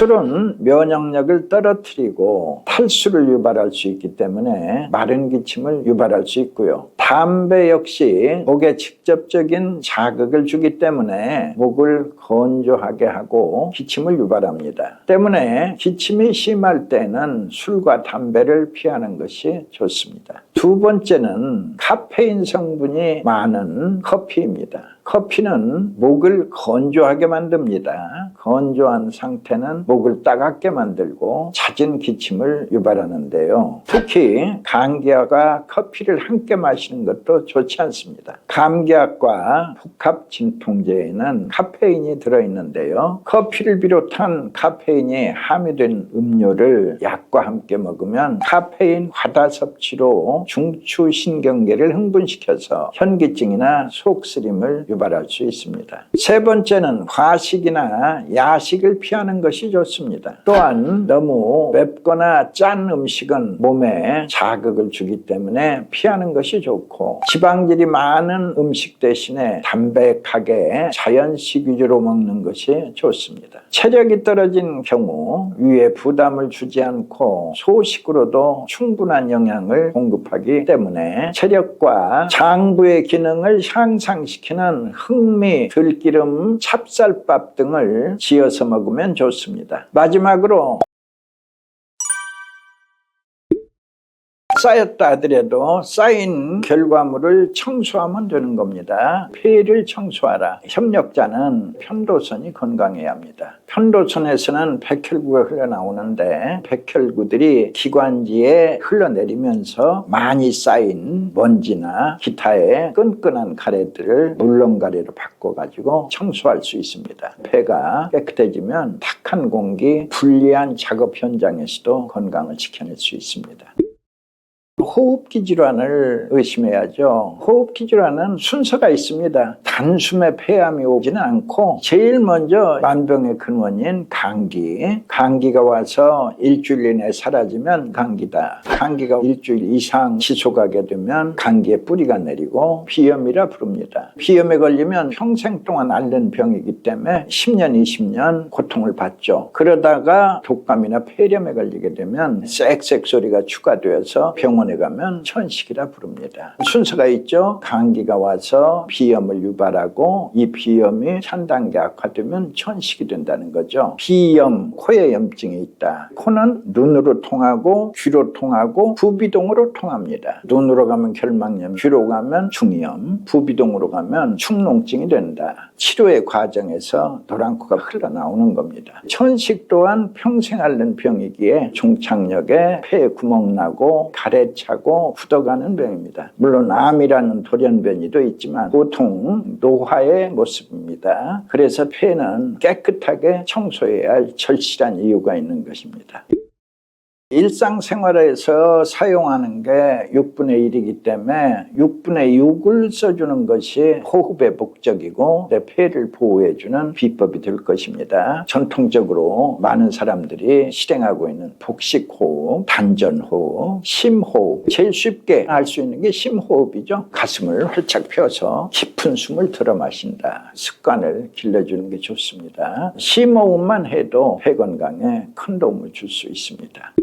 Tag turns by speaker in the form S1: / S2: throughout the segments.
S1: 술은 면역력을 떨어뜨리고 탈수를 유발할 수 있기 때문에 마른 기침을 유발할 수 있고요. 담배 역시 목에 직접적인 자극을 주기 때문에 목을 건조하게 하고 기침을 유발합니다. 때문에 기침이 심할 때는 술과 담배를 피하는 것이 좋습니다. 두 번째는 카페인 성분이 많은 커피입니다. 커피는 목을 건조하게 만듭니다. 건조한 상태는 목을 따갑게 만들고 잦은 기침을 유발하는데요. 특히 감기약과 커피를 함께 마시는 것도 좋지 않습니다. 감기약과 복합 진통제에는 카페인이 들어있는데요. 커피를 비롯한 카페인이 함유된 음료를 약과 함께 먹으면 카페인 과다 섭취로 중추신경계를 흥분시켜서 현기증이나 속쓰림을 유발할 수 있습니다. 세 번째는 과식이나 야식을 피하는 것이 좋습니다. 또한 너무 맵거나 짠 음식은 몸에 자극을 주기 때문에 피하는 것이 좋고, 지방질이 많은 음식 대신에 담백하게 자연식 위주로 먹는 것이 좋습니다. 체력이 떨어진 경우 위에 부담을 주지 않고 소식으로도 충분한 영양을 공급하기 때문에 체력과 장부의 기능을 향상시키는 흑미, 들기름, 찹쌀밥 등을 지어서 먹으면 좋습니다. 마지막으로 쌓였다 하더라도 쌓인 결과물을 청소하면 되는 겁니다. 폐를 청소하라. 협력자는 편도선이 건강해야 합니다. 편도선에서는 백혈구가 흘러나오는데 백혈구들이 기관지에 흘러내리면서 많이 쌓인 먼지나 기타의 끈끈한 가래들을 물렁가래로 바꿔가지고 청소할 수 있습니다. 폐가 깨끗해지면 탁한 공기, 불리한 작업 현장에서도 건강을 지켜낼 수 있습니다. 호흡기 질환을 의심해야죠. 호흡기 질환은 순서가 있습니다. 단숨에 폐암이 오지는 않고 제일 먼저 만병의 근원인 감기가 와서 일주일 이내에 사라지면 감기다. 감기가 일주일 이상 지속하게 되면 감기의 뿌리가 내리고 비염이라 부릅니다. 비염에 걸리면 평생 동안 앓는 병이기 때문에 10년, 20년 고통을 받죠. 그러다가 독감이나 폐렴에 걸리게 되면 쌕쌕 소리가 추가되어서 병원에 가면 천식이라 부릅니다. 순서가 있죠. 감기가 와서 비염을 유발하고 이 비염이 한 단계 악화되면 천식이 된다는 거죠. 비염, 코에 염증이 있다. 코는 눈으로 통하고 귀로 통하고 부비동으로 통합니다. 눈으로 가면 결막염, 귀로 가면 중이염, 부비동으로 가면 축농증이 된다. 치료의 과정에서 노란코가 흘러나오는 겁니다. 천식 또한 평생 앓는 병이기에 종착역에 폐에 구멍 나고 가래 차고 굳어가는 병입니다. 물론 암이라는 돌연변이도 있지만 보통 노화의 모습입니다. 그래서 폐는 깨끗하게 청소해야 할 절실한 이유가 있는 것입니다. 일상생활에서 사용하는 게 6분의 1이기 때문에 6분의 6을 써주는 것이 호흡의 목적이고 내 폐를 보호해주는 비법이 될 것입니다. 전통적으로 많은 사람들이 실행하고 있는 복식호흡, 단전호흡, 심호흡, 제일 쉽게 할 수 있는 게 심호흡이죠. 가슴을 활짝 펴서 깊은 숨을 들어 마신다. 습관을 길러주는 게 좋습니다. 심호흡만 해도 폐 건강에 큰 도움을 줄 수 있습니다.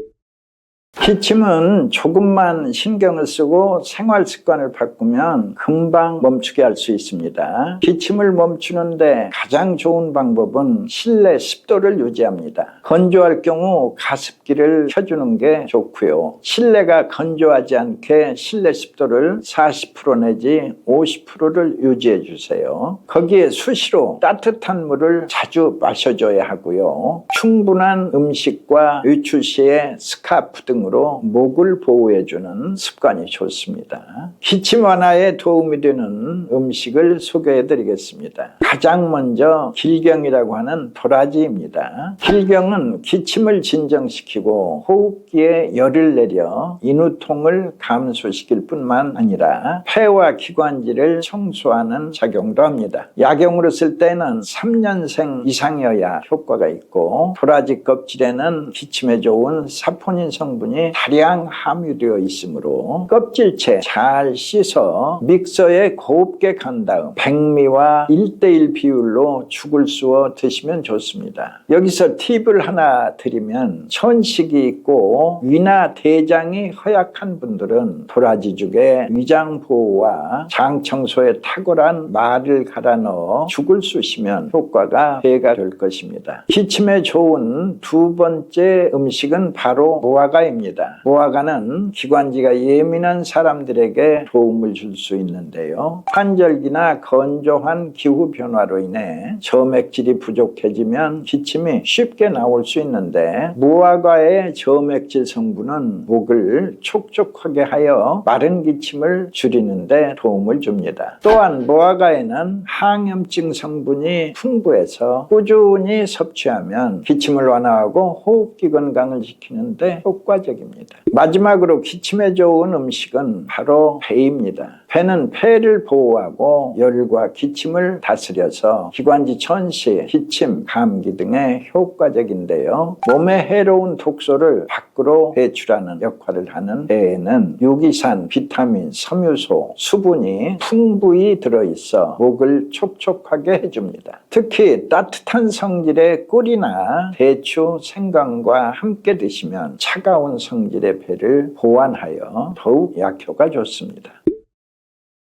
S1: 기침은 조금만 신경을 쓰고 생활 습관을 바꾸면 금방 멈추게 할 수 있습니다. 기침을 멈추는데 가장 좋은 방법은 실내 습도를 유지합니다. 건조할 경우 가습기를 켜주는 게 좋고요. 실내가 건조하지 않게 실내 습도를 40% 내지 50%를 유지해 주세요. 거기에 수시로 따뜻한 물을 자주 마셔줘야 하고요. 충분한 음식과 외출 시에 스카프 등으로 목을 보호해주는 습관이 좋습니다. 기침 완화에 도움이 되는 음식을 소개해드리겠습니다. 가장 먼저 길경이라고 하는 도라지입니다. 길경은 기침을 진정시키고 호흡기에 열을 내려 인후통을 감소시킬 뿐만 아니라 폐와 기관지를 청소하는 작용도 합니다. 약용으로 쓸 때는 3년생 이상이어야 효과가 있고 도라지 껍질에는 기침에 좋은 사포닌 성분이 성분이 다량 함유되어 있으므로 껍질째 잘 씻어 믹서에 곱게 간 다음 백미와 1:1 비율로 죽을 쑤어 드시면 좋습니다. 여기서 팁을 하나 드리면 천식이 있고 위나 대장이 허약한 분들은 도라지죽에 위장 보호와 장 청소에 탁월한 말을 갈아 넣어 죽을 쑤시면 효과가 배가 될 것입니다. 기침에 좋은 두 번째 음식은 바로 무화과입니다. 무화과는 기관지가 예민한 사람들에게 도움을 줄 수 있는데요. 환절기나 건조한 기후 변화로 인해 점액질이 부족해지면 기침이 쉽게 나올 수 있는데 무화과의 점액질 성분은 목을 촉촉하게 하여 마른 기침을 줄이는 데 도움을 줍니다. 또한 무화과에는 항염증 성분이 풍부해서 꾸준히 섭취하면 기침을 완화하고 호흡기 건강을 지키는 데 효과적입니다. 마지막으로 기침에 좋은 음식은 바로 배입니다. 배는 폐를 보호하고 열과 기침을 다스려서 기관지 천식, 기침, 감기 등에 효과적인데요. 몸에 해로운 독소를 밖으로 배출하는 역할을 하는 배에는 유기산, 비타민, 섬유소, 수분이 풍부히 들어있어 목을 촉촉하게 해줍니다. 특히 따뜻한 성질의 꿀이나 대추, 생강과 함께 드시면 차가운 성질의 배를 보완하여 더욱 약효가 좋습니다.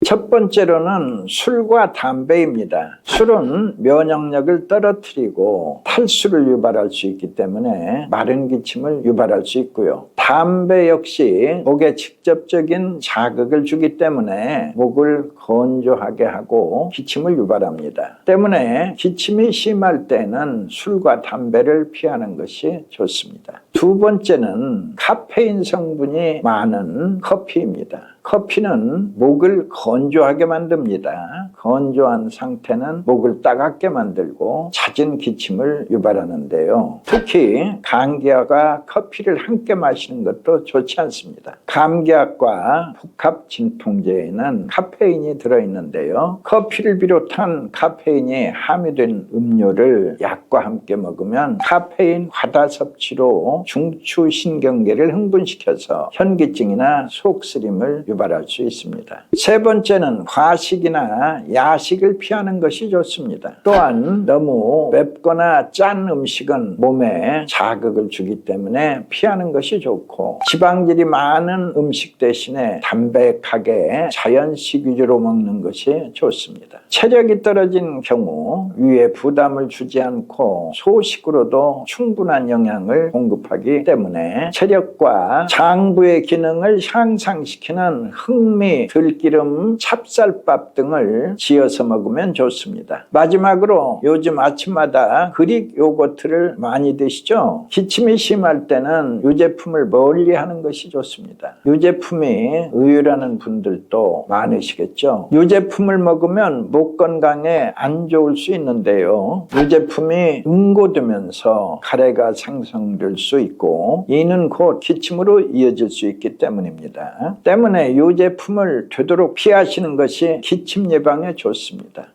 S1: 첫 번째로는 술과 담배입니다. 술은 면역력을 떨어뜨리고 탈수를 유발할 수 있기 때문에 마른 기침을 유발할 수 있고요. 담배 역시 목에 직접적인 자극을 주기 때문에 목을 건조하게 하고 기침을 유발합니다. 때문에 기침이 심할 때는 술과 담배를 피하는 것이 좋습니다. 두 번째는 카페인 성분이 많은 커피입니다. 커피는 목을 건조하게 만듭니다. 건조한 상태는 목을 따갑게 만들고 잦은 기침을 유발하는데요. 특히 감기약과 커피를 함께 마시는 것도 좋지 않습니다. 감기약과 복합 진통제에는 카페인이 들어있는데요. 커피를 비롯한 카페인이 함유된 음료를 약과 함께 먹으면 카페인 과다 섭취로 중추신경계를 흥분시켜서 현기증이나 속쓰림을 유발할 수 있습니다. 세 번째는 과식이나 야식을 피하는 것이 좋습니다. 또한 너무 맵거나 짠 음식은 몸에 자극을 주기 때문에 피하는 것이 좋고 지방질이 많은 음식 대신에 담백하게 자연식 위주로 먹는 것이 좋습니다. 체력이 떨어진 경우 위에 부담을 주지 않고 소식으로도 충분한 영양을 공급하기 때문에 체력과 장부의 기능을 향상시키는 흑미, 들기름, 찹쌀밥 등을 지어서 먹으면 좋습니다. 마지막으로 요즘 아침마다 그릭 요거트를 많이 드시죠? 기침이 심할 때는 유제품을 멀리하는 것이 좋습니다. 유제품이 의유라는 분들도 많으시겠죠? 유제품을 먹으면 목 건강에 안 좋을 수 있는데요. 유제품이 응고되면서 가래가 생성될 수 있고 이는 곧 기침으로 이어질 수 있기 때문입니다. 때문에 유제품을 되도록 피하시는 것이 기침 예방에 좋습니다.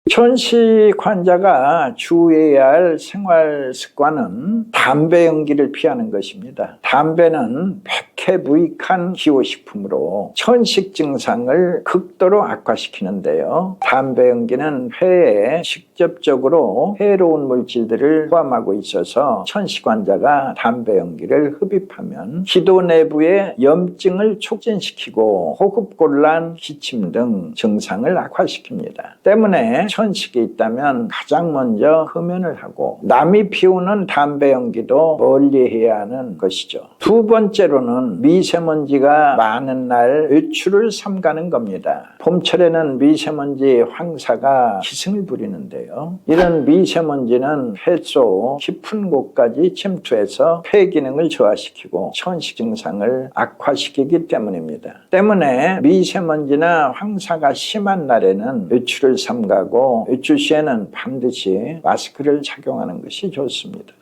S1: 천식 환자가 주의해야 할 생활 습관은 담배 연기를 피하는 것입니다. 담배는 백해무익한 기호식품으로 천식 증상을 극도로 악화시키는데요. 담배 연기는 폐에 직접적으로 해로운 물질들을 포함하고 있어서 천식 환자가 담배 연기를 흡입하면 기도 내부의 염증을 촉진시키고 호흡곤란, 기침 등 증상을 악화시킵니다. 때문에 천식이 있다면 가장 먼저 흡연을 하고 남이 피우는 담배 연기도 멀리해야 하는 것이죠. 두 번째로는 미세먼지가 많은 날 외출을 삼가는 겁니다. 봄철에는 미세먼지 황사가 기승을 부리는데요. 이런 미세먼지는 폐 속 깊은 곳까지 침투해서 폐 기능을 저하시키고 천식 증상을 악화시키기 때문입니다. 때문에 미세먼지나 황사가 심한 날에는 외출을 삼가고 외출 시에는 반드시 마스크를 착용하는 것이 좋습니다.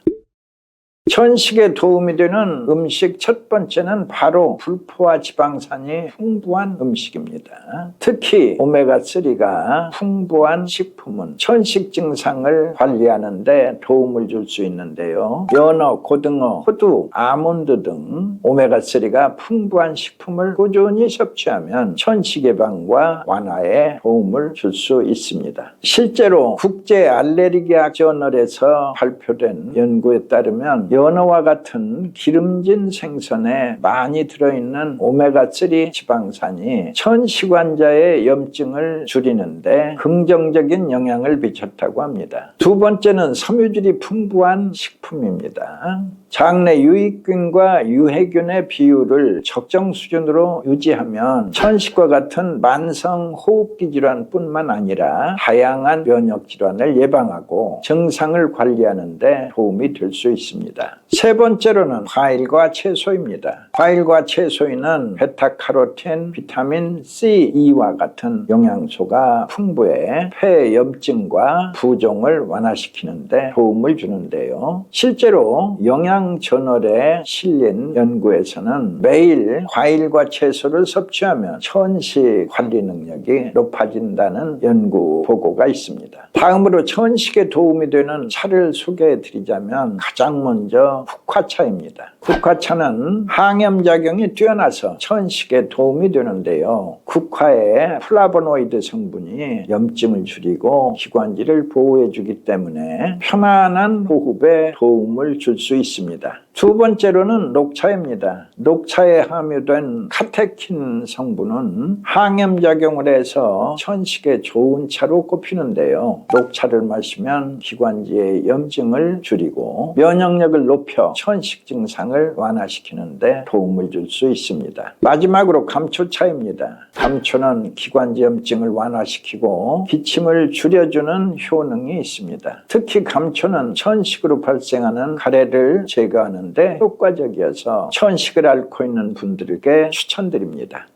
S1: 천식에 도움이 되는 음식 첫 번째는 바로 불포화 지방산이 풍부한 음식입니다. 특히 오메가3가 풍부한 식품은 천식 증상을 관리하는 데 도움을 줄 수 있는데요. 연어, 고등어, 호두, 아몬드 등 오메가3가 풍부한 식품을 꾸준히 섭취하면 천식 예방과 완화에 도움을 줄 수 있습니다. 실제로 국제 알레르기학 저널에서 발표된 연구에 따르면 연어와 같은 기름진 생선에 많이 들어있는 오메가3 지방산이 천식 환자의 염증을 줄이는데 긍정적인 영향을 미쳤다고 합니다. 두 번째는 섬유질이 풍부한 식품입니다. 장내 유익균과 유해균의 비율을 적정 수준으로 유지하면 천식과 같은 만성 호흡기 질환뿐만 아니라 다양한 면역 질환을 예방하고 증상을 관리하는 데 도움이 될 수 있습니다. 세 번째로는 과일과 채소입니다. 과일과 채소에는 베타카로틴, 비타민 C, E와 같은 영양소가 풍부해 폐 염증과 부종을 완화시키는 데 도움을 주는데요. 실제로 영양저널에 실린 연구에서는 매일 과일과 채소를 섭취하면 천식 관리 능력이 높아진다는 연구 보고가 있습니다. 다음으로 천식에 도움이 되는 차를 소개해 드리자면 가장 먼저 국화차입니다. 국화차는 항염작용이 뛰어나서 천식에 도움이 되는데요. 국화의 플라보노이드 성분이 염증을 줄이고 기관지를 보호해 주기 때문에 편안한 호흡에 도움을 줄 수 있습니다. 두 번째로는 녹차입니다. 녹차에 함유된 카테킨 성분은 항염작용을 해서 천식에 좋은 차로 꼽히는데요. 녹차를 마시면 기관지의 염증을 줄이고 면역력을 높여 천식 증상을 완화시키는 데 도움을 줄 수 있습니다. 마지막으로 감초차입니다. 감초는 기관지 염증을 완화시키고 기침을 줄여주는 효능이 있습니다. 특히 감초는 천식으로 발생하는 가래를 제거하는 데 효과적이어서 천식을 앓고 있는 분들에게 추천드립니다.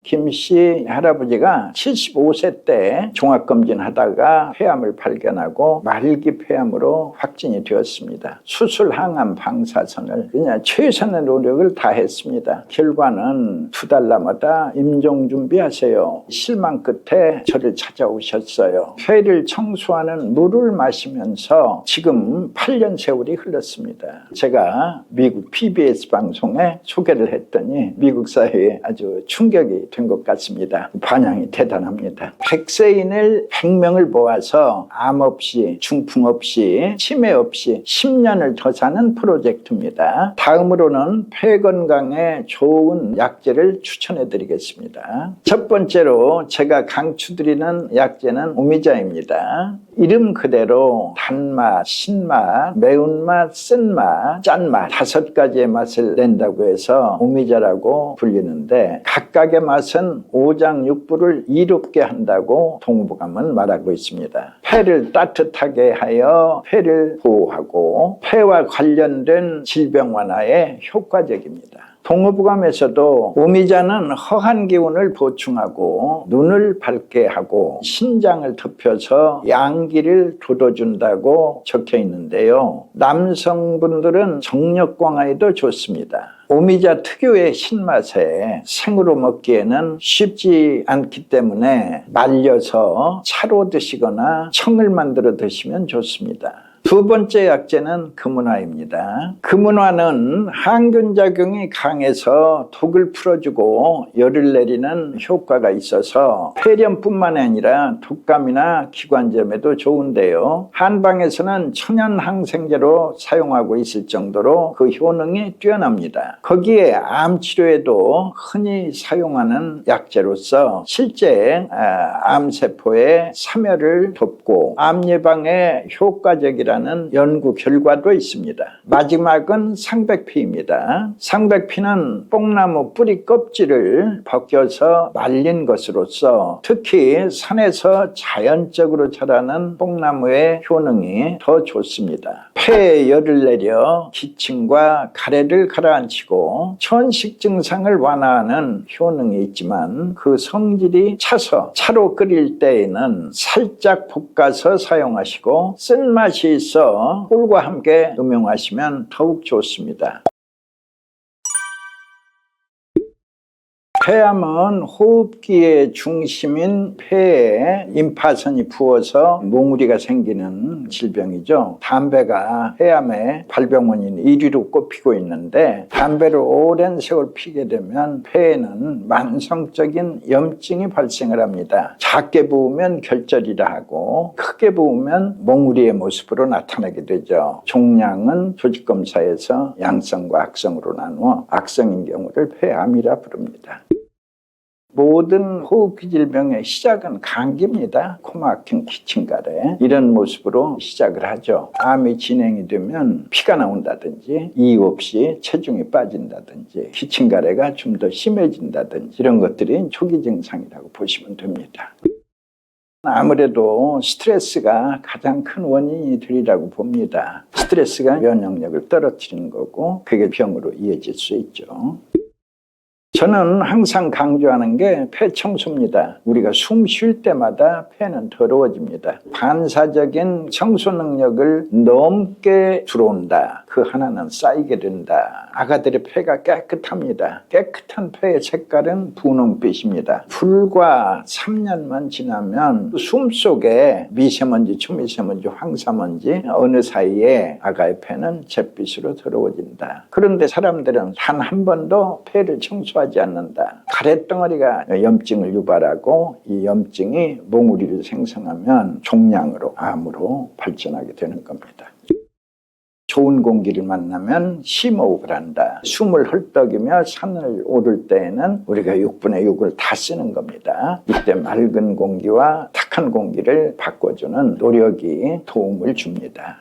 S1: 김씨 할아버지가 75세 때 종합검진 하다가 폐암을 발견하고 말기 폐암으로 확진이 되었습니다. 수술, 항암, 방사선을 그냥 최선의 노력을 다했습니다. 결과는 2달 남았다 임종 준비하세요. 실망 끝에 저를 찾아오셨어요. 폐를 청소하는 물을 마시면서 지금 8년 세월이 흘렀습니다. 제가 미국 PBS 방송에 소개를 했더니 미국 사회에 아주 충격이 된 것 같습니다. 반향이 대단합니다. 100세인을 100명을 모아서 암 없이, 중풍 없이, 치매 없이 10년을 더 사는 프로젝트입니다. 다음으로는 폐 건강에 좋은 약재를 추천해 드리겠습니다. 첫 번째로 제가 강추드리는 약재는 오미자입니다. 이름 그대로 단맛, 신맛, 매운맛, 쓴맛, 짠맛 5가지의 맛을 낸다고 해서 오미자라고 불리는데 각각의 맛은 오장육부를 이롭게 한다고 동부감은 말하고 있습니다. 폐를 따뜻하게 하여 폐를 보호하고 폐와 관련된 질병 완화에 효과적입니다. 동의보감에서도 오미자는 허한 기운을 보충하고 눈을 밝게 하고 신장을 덮여서 양기를 돋워준다고 적혀 있는데요. 남성분들은 정력 강화에도 좋습니다. 오미자 특유의 신맛에 생으로 먹기에는 쉽지 않기 때문에 말려서 차로 드시거나 청을 만들어 드시면 좋습니다. 두 번째 약재는 금은화입니다. 금은화는 항균작용이 강해서 독을 풀어주고 열을 내리는 효과가 있어서 폐렴뿐만 아니라 독감이나 기관지염에도 좋은데요. 한방에서는 천연 항생제로 사용하고 있을 정도로 그 효능이 뛰어납니다. 거기에 암 치료에도 흔히 사용하는 약재로서 실제 암세포의 사멸을 돕고 암 예방에 효과적이라 라는 연구 결과도 있습니다. 마지막은 상백피입니다. 상백피는 뽕나무 뿌리 껍질을 벗겨서 말린 것으로서 특히 산에서 자연적으로 자라는 뽕나무의 효능이 더 좋습니다. 폐에 열을 내려 기침과 가래를 가라앉히고 천식 증상을 완화하는 효능이 있지만 그 성질이 차서 차로 끓일 때에는 살짝 볶아서 사용하시고 쓴맛이 있어 꿀과 함께 음용하시면 더욱 좋습니다. 폐암은 호흡기의 중심인 폐에 임파선이 부어서 몽우리가 생기는 질병이죠. 담배가 폐암의 발병원인 1위로 꼽히고 있는데, 담배를 오랜 세월 피게 되면 폐에는 만성적인 염증이 발생을 합니다. 작게 부으면 결절이라 하고 크게 부으면 몽우리의 모습으로 나타나게 되죠. 종양은 조직검사에서 양성과 악성으로 나누어 악성인 경우를 폐암이라 부릅니다. 모든 호흡기 질병의 시작은 감기입니다. 코 막힌 기침가래, 이런 모습으로 시작을 하죠. 암이 진행이 되면 피가 나온다든지, 이유 없이 체중이 빠진다든지, 기침가래가 좀 더 심해진다든지, 이런 것들이 초기 증상이라고 보시면 됩니다. 아무래도 스트레스가 가장 큰 원인이 되리라고 봅니다. 스트레스가 면역력을 떨어뜨리는 거고, 그게 병으로 이어질 수 있죠. 저는 항상 강조하는 게 폐 청소입니다. 우리가 숨 쉴 때마다 폐는 더러워집니다. 반사적인 청소 능력을 넘게 들어온다. 그 하나는 쌓이게 된다. 아가들의 폐가 깨끗합니다. 깨끗한 폐의 색깔은 분홍빛입니다. 불과 3년만 지나면 숨 속에 미세먼지, 초미세먼지, 황사먼지 어느 사이에 아가의 폐는 잿빛으로 더러워진다. 그런데 사람들은 단 한 번도 폐를 청소하지 않는다. 가래덩어리가 염증을 유발하고, 이 염증이 몽우리를 생성하면 종양으로, 암으로 발전하게 되는 겁니다. 좋은 공기를 만나면 심호흡을 한다. 숨을 헐떡이며 산을 오를 때에는 우리가 6분의 6을 다 쓰는 겁니다. 이때 맑은 공기와 탁한 공기를 바꿔주는 노력이 도움을 줍니다.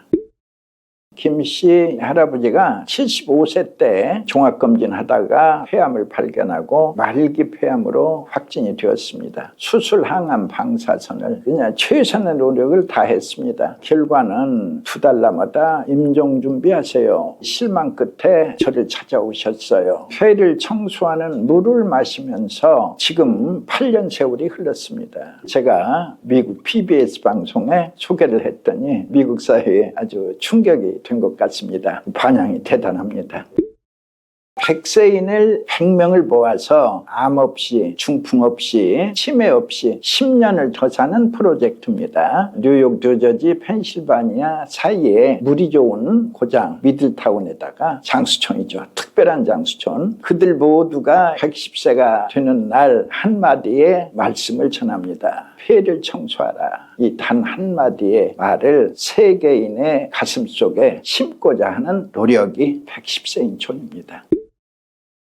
S1: 김씨 할아버지가 75세 때 종합검진 하다가 폐암을 발견하고 말기 폐암으로 확진이 되었습니다. 수술, 항암, 방사선을 그냥 최선의 노력을 다했습니다. 결과는 2달 남았다 임종 준비하세요. 실망 끝에 저를 찾아오셨어요. 폐를 청소하는 물을 마시면서 지금 8년 세월이 흘렀습니다. 제가 미국 PBS 방송에 소개를 했더니 미국 사회에 아주 충격이 된 것 같습니다. 반향이 대단합니다. 100세인을 100명을 모아서 암 없이, 중풍 없이, 치매 없이 10년을 더 사는 프로젝트입니다. 뉴욕, 뉴저지, 펜실바니아 사이에 물이 좋은 고장 미들타운에다가 장수촌이죠. 특별한 장수촌. 그들 모두가 110세가 되는 날 한마디의 말씀을 전합니다. 폐를 청소하라. 이 단 한마디의 말을 세계인의 가슴속에 심고자 하는 노력이 110세인촌입니다.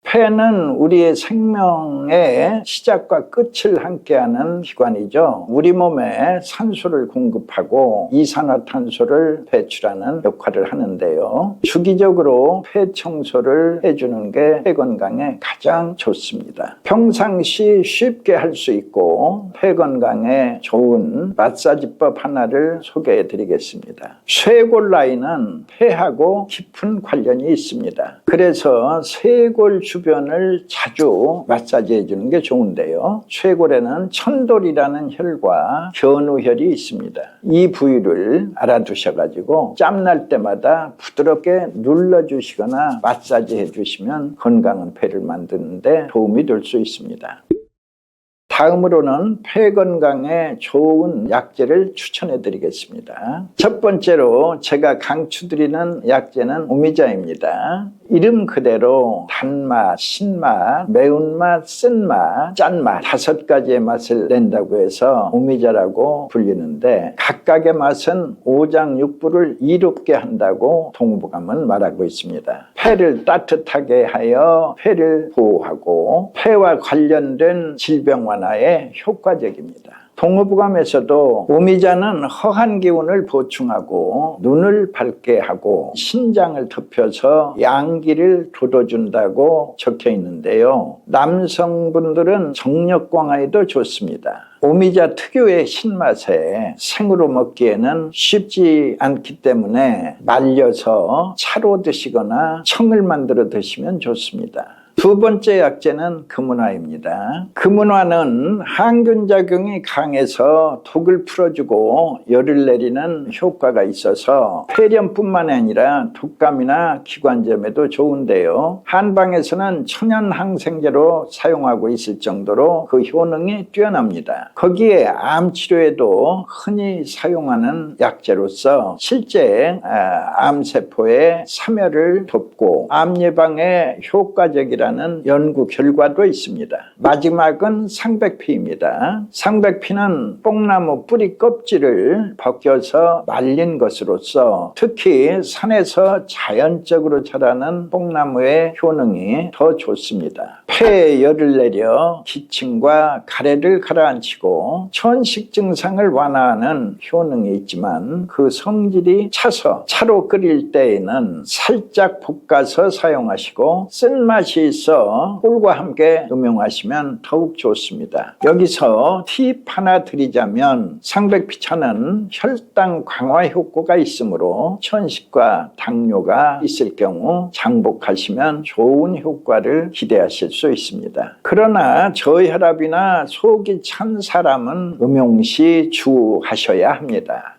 S1: 폐는 우리의 생명의 시작과 끝을 함께하는 기관이죠. 우리 몸에 산소를 공급하고 이산화탄소를 배출하는 역할을 하는데요. 주기적으로 폐 청소를 해주는 게 폐 건강에 가장 좋습니다. 평상시 쉽게 할 수 있고 폐 건강에 좋은 마사지법 하나를 소개해 드리겠습니다. 쇄골 라인은 폐하고 깊은 관련이 있습니다. 그래서 쇄골 주변을 자주 마사지해 주는 게 좋은데요. 쇄골에는 천돌이라는 혈과 견우혈이 있습니다. 이 부위를 알아두셔가지고 짬날 때마다 부드럽게 눌러주시거나 마사지해 주시면 건강한 폐를 만드는데 도움이 될 수 있습니다. 다음으로는 폐 건강에 좋은 약재를 추천해 드리겠습니다. 첫 번째로 제가 강추드리는 약재는 오미자입니다. 이름 그대로 단맛, 신맛, 매운맛, 쓴맛, 짠맛 5가지의 맛을 낸다고 해서 오미자라고 불리는데, 각각의 맛은 오장육부를 이롭게 한다고 동부감은 말하고 있습니다. 폐를 따뜻하게 하여 폐를 보호하고 폐와 관련된 질병 완화에 효과적입니다. 동의보감에서도 오미자는 허한 기운을 보충하고 눈을 밝게 하고 신장을 덮여서 양기를 돋워준다고 적혀 있는데요. 남성분들은 정력 강화에도 좋습니다. 오미자 특유의 신맛에 생으로 먹기에는 쉽지 않기 때문에 말려서 차로 드시거나 청을 만들어 드시면 좋습니다. 두 번째 약재는 금은화입니다. 금은화는 항균작용이 강해서 독을 풀어주고 열을 내리는 효과가 있어서 폐렴뿐만 아니라 독감이나 기관지염에도 좋은데요. 한방에서는 천연 항생제로 사용하고 있을 정도로 그 효능이 뛰어납니다. 거기에 암 치료에도 흔히 사용하는 약재로서 실제 암세포의 사멸을 돕고 암 예방에 효과적이라는 연구 결과도 있습니다. 마지막은 상백피입니다. 상백피는 뽕나무 뿌리 껍질을 벗겨서 말린 것으로서 특히 산에서 자연적으로 자라는 뽕나무의 효능이 더 좋습니다. 폐에 열을 내려 기침과 가래를 가라앉히고 천식 증상을 완화하는 효능이 있지만 그 성질이 차서 차로 끓일 때에는 살짝 볶아서 사용하시고 쓴맛이 있어 꿀과 함께 음용하시면 더욱 좋습니다. 여기서 팁 하나 드리자면 상백피차는 혈당 강화 효과가 있으므로 천식과 당뇨가 있을 경우 장복하시면 좋은 효과를 기대하실 수 있습니다. 그러나 저혈압이나 속이 찬 사람은 음용 시 주의하셔야 합니다.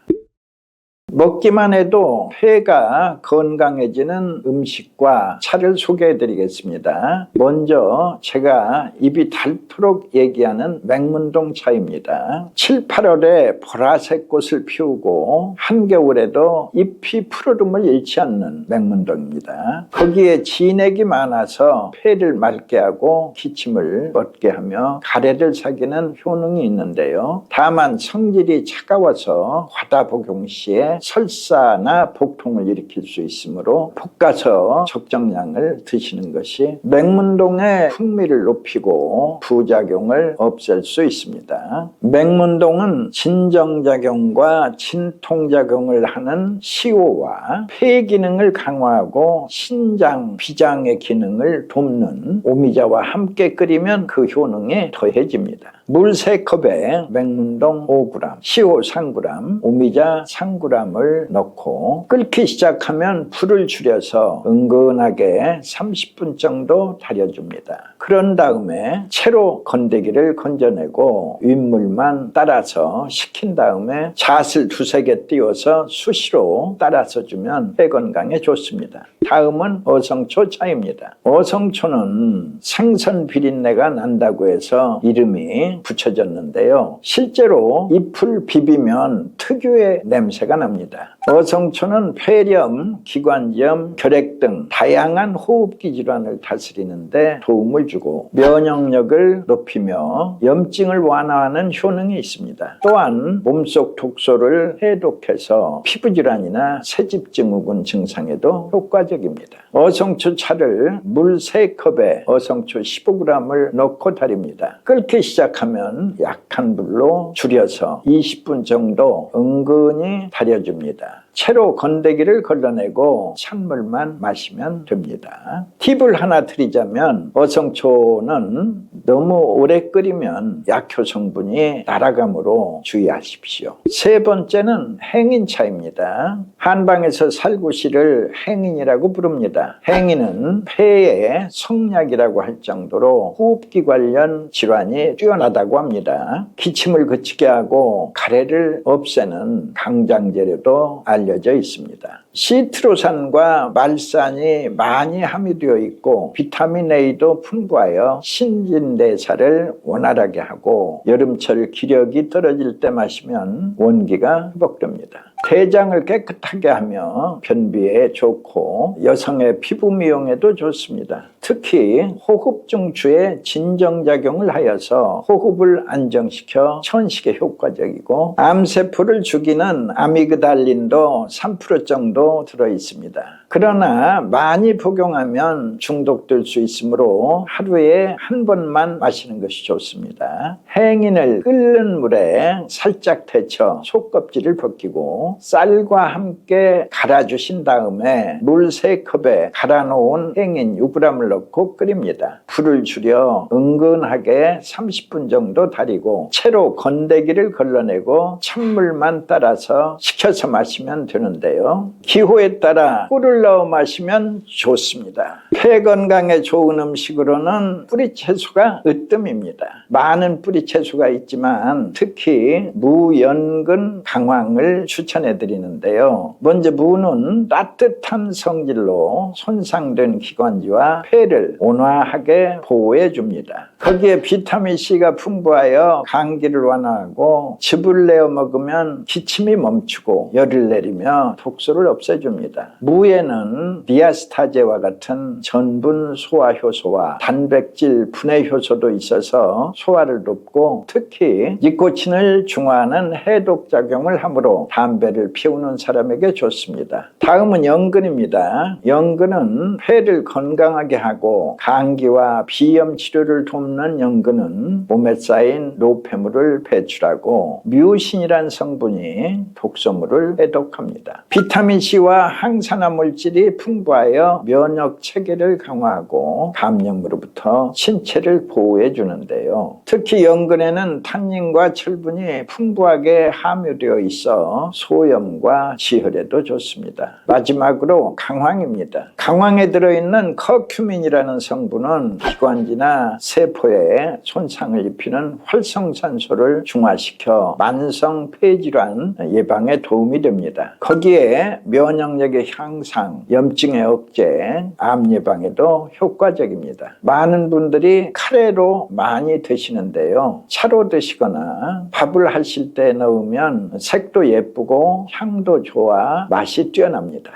S1: 먹기만 해도 폐가 건강해지는 음식과 차를 소개해 드리겠습니다. 먼저 제가 입이 닳도록 얘기하는 맹문동 차입니다. 7, 8월에 보라색 꽃을 피우고 한겨울에도 잎이 푸르름을 잃지 않는 맹문동입니다. 거기에 진액이 많아서 폐를 맑게 하고 기침을 멎게 하며 가래를 사귀는 효능이 있는데요. 다만 성질이 차가워서 과다 복용 시에 설사나 복통을 일으킬 수 있으므로 볶아서 적정량을 드시는 것이 맹문동의 풍미를 높이고 부작용을 없앨 수 있습니다. 맹문동은 진정작용과 진통작용을 하는 시오와 폐 기능을 강화하고 신장, 비장의 기능을 돕는 오미자와 함께 끓이면 그 효능이 더해집니다. 물 3컵에 맹문동 5g, 시오 3g, 오미자 3g을 넣고 끓기 시작하면 불을 줄여서 은근하게 30분 정도 달여줍니다. 그런 다음에 채로 건더기를 건져내고 윗물만 따라서 식힌 다음에 잣을 2-3개 띄워서 수시로 따라서 주면 폐 건강에 좋습니다. 다음은 어성초 차입니다. 어성초는 생선 비린내가 난다고 해서 이름이 붙여졌는데요. 실제로 잎을 비비면 특유의 냄새가 납니다. 어성초는 폐렴, 기관지염, 결핵 등 다양한 호흡기 질환을 다스리는데 도움을 주고 면역력을 높이며 염증을 완화하는 효능이 있습니다. 또한 몸속 독소를 해독해서 피부질환이나 새집증후군 증상에도 효과적입니다. 어성초 차를 물 3컵에 어성초 15g을 넣고 달입니다. 끓기 시작하면 약한 불로 줄여서 20분 정도 은근히 달여줍니다. 채로 건더기를 걸러내고 찬물만 마시면 됩니다. 팁을 하나 드리자면 어성초는 너무 오래 끓이면 약효 성분이 날아가므로 주의하십시오. 세 번째는 행인차입니다. 한방에서 살구시를 행인이라고 부릅니다. 행인은 폐의 성약이라고 할 정도로 호흡기 관련 질환이 뛰어나다고 합니다. 기침을 그치게 하고 가래를 없애는 강장제로도 알려져 있습니다. 시트로산과 말산이 많이 함유되어 있고 비타민 A도 풍부하여 신진대사를 원활하게 하고 여름철 기력이 떨어질 때 마시면 원기가 회복됩니다. 대장을 깨끗하게 하며 변비에 좋고 여성의 피부 미용에도 좋습니다. 특히 호흡 중추에 진정작용을 하여서 호흡을 안정시켜 천식에 효과적이고 암세포를 죽이는 아미그달린도 3% 정도 들어있습니다. 그러나 많이 복용하면 중독될 수 있으므로 하루에 한 번만 마시는 것이 좋습니다. 행인을 끓는 물에 살짝 데쳐 속껍질을 벗기고 말고 쌀과 함께 갈아주신 다음에 물 3컵에 갈아놓은 행인 6g을 넣고 끓입니다. 불을 줄여 은근하게 30분 정도 달이고 채로 건더기를 걸러내고 찬물만 따라서 식혀서 마시면 되는데요. 기호에 따라 꿀을 넣어 마시면 좋습니다. 폐 건강에 좋은 음식으로는 뿌리채소가 으뜸입니다. 많은 뿌리채소가 있지만 특히 무연근 강황을 추천해 드리는데요. 먼저 무는 따뜻한 성질로 손상된 기관지와 폐를 온화하게 보호해 줍니다. 거기에 비타민C가 풍부하여 감기를 완화하고 즙을 내어 먹으면 기침이 멈추고 열을 내리며 독소를 없애줍니다. 무에는 디아스타제와 같은 전분 소화 효소와 단백질 분해 효소도 있어서 소화를 돕고 특히 니코틴을 중화하는 해독 작용을 하므로 담배를 피우는 사람에게 좋습니다. 다음은 연근입니다. 연근은 폐를 건강하게 하고 감기와 비염 치료를 돕는 연근은 몸에 쌓인 노폐물을 배출하고 뮤신이란 성분이 독소물을 해독합니다. 비타민C와 항산화 물질이 풍부하여 면역 체계를 강화하고 감염으로부터 신체를 보호해 주는데요. 특히 연근에는 탄닌과 철분이 풍부하게 함유되어 있어 소염과 지혈에도 좋습니다. 마지막으로 강황입니다. 강황에 들어있는 커큐민이라는 성분은 기관지나 세포에 손상을 입히는 활성산소를 중화시켜 만성 폐질환 예방에 도움이 됩니다. 거기에 면역력의 향상, 염증의 억제, 암 예방에도 효과적입니다. 많은 분들이 카레로 많이 드시는데요. 차로 드시거나 밥을 하실 때 넣으면 색도 예쁘고 향도 좋아 맛이 뛰어납니다.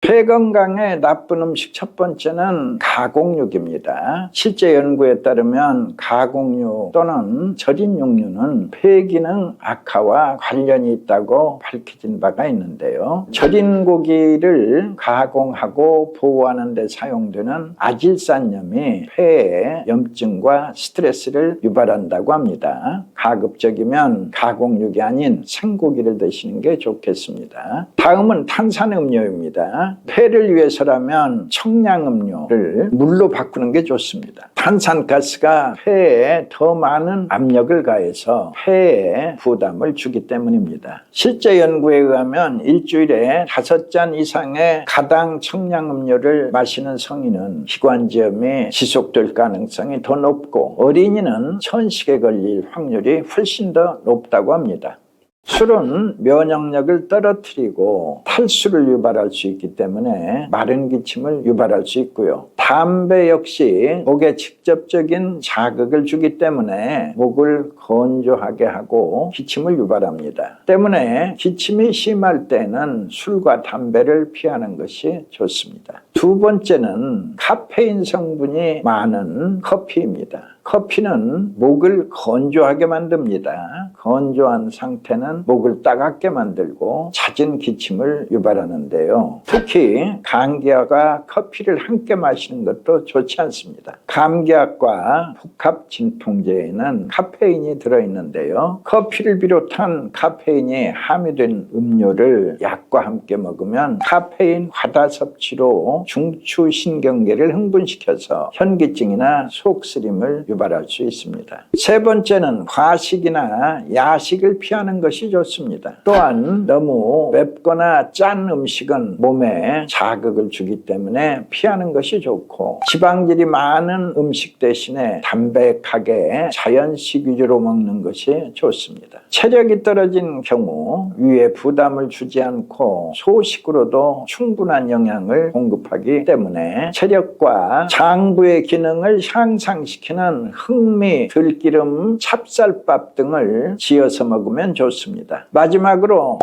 S1: 폐 건강에 나쁜 음식 첫 번째는 가공육입니다. 실제 연구에 따르면 가공육 또는 절인 육류는 폐 기능 악화와 관련이 있다고 밝혀진 바가 있는데요. 절인 고기를 가공하고 보호하는 데 사용되는 아질산염이 폐에 염증과 스트레스를 유발한다고 합니다. 가급적이면 가공육이 아닌 생고기를 드시는 게 좋겠습니다. 다음은 탄산음료입니다. 폐를 위해서라면 청량음료를 물로 바꾸는 게 좋습니다. 탄산가스가 폐에 더 많은 압력을 가해서 폐에 부담을 주기 때문입니다. 실제 연구에 의하면 일주일에 5잔 이상의 가당 청량음료를 마시는 성인은 기관지염이 지속될 가능성이 더 높고 어린이는 천식에 걸릴 확률이 훨씬 더 높다고 합니다. 술은 면역력을 떨어뜨리고 탈수를 유발할 수 있기 때문에 마른 기침을 유발할 수 있고요. 담배 역시 목에 직접적인 자극을 주기 때문에 목을 건조하게 하고 기침을 유발합니다. 때문에 기침이 심할 때는 술과 담배를 피하는 것이 좋습니다. 두 번째는 카페인 성분이 많은 커피입니다. 커피는 목을 건조하게 만듭니다. 건조한 상태는 목을 따갑게 만들고 잦은 기침을 유발하는데요. 특히 감기약과 커피를 함께 마시는 것도 좋지 않습니다. 감기약과 복합 진통제에는 카페인이 들어있는데요. 커피를 비롯한 카페인이 함유된 음료를 약과 함께 먹으면 카페인 과다 섭취로 중추신경계를 흥분시켜서 현기증이나 속쓰림을 유발할 수 있습니다. 세 번째는 과식이나 야식을 피하는 것이 좋습니다. 또한 너무 맵거나 짠 음식은 몸에 자극을 주기 때문에 피하는 것이 좋고 지방질이 많은 음식 대신에 담백하게 자연식 위주로 먹는 것이 좋습니다. 체력이 떨어진 경우 위에 부담을 주지 않고 소식으로도 충분한 영양을 공급하기 때문에 체력과 장부의 기능을 향상시키는 흑미, 들기름, 찹쌀밥 등을 지어서 먹으면 좋습니다. 마지막으로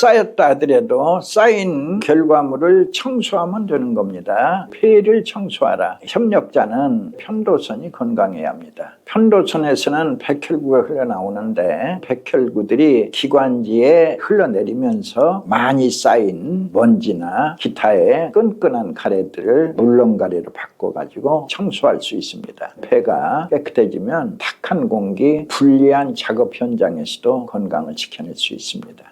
S1: 쌓였다 하더라도 쌓인 결과물을 청소하면 되는 겁니다. 폐를 청소하라. 협력자는 편도선이 건강해야 합니다. 편도선에서는 백혈구가 흘러나오는데 백혈구들이 기관지에 흘러내리면서 많이 쌓인 먼지나 기타의 끈끈한 가래들을 물렁가래로 바꿔가지고 청소할 수 있습니다. 폐가 깨끗해지면 탁한 공기, 불리한 작업 현장에서도 건강을 지켜낼 수 있습니다.